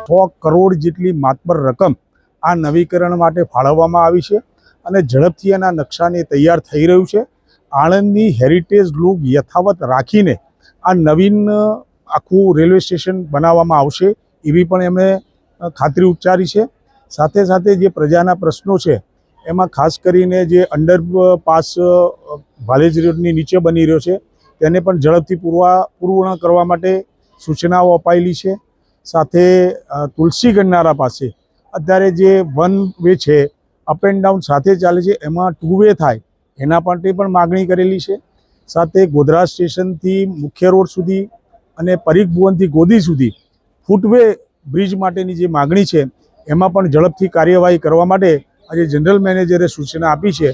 6 કરોડ જેટલી માતબર રકમ આ નવીકરણ માટે ફાળવવામાં આવી છે અને ઝડપથી એના નકશાને તૈયાર થઈ રહ્યું છે. આણંદની હેરિટેજ લુક યથાવત રાખીને આ નવીન આખું રેલવે સ્ટેશન બનાવવામાં આવશે એવી પણ એમણે ખાતરી ઉચ્ચારી છે. સાથે સાથે જે પ્રજાના પ્રશ્નો છે એમાં ખાસ કરીને જે અંડરપાસ ભાલેજ રોડની નીચે બની રહ્યો છે તેને પણ ઝડપથી પૂર્ણ કરવા માટે સૂચનાઓ અપાયેલી છે. સાથે તુલસી ગન્નારા પાસે અત્યારે જે વન વે છે અપ એન્ડ ડાઉન સાથે ચાલે છે એમાં 2 વે થાય એના માટે પણ માગણી કરેલી છે. સાથે ગોધરા સ્ટેશનથી મુખ્ય રોડ સુધી અને પરીખ ભુવનથી ગોદી સુધી ફૂટવે બ્રિજ માટેની જે માગણી છે એમાં પણ ઝડપથી કાર્યવાહી કરવા માટે આજે જનરલ મેનેજરે સૂચના આપી છે.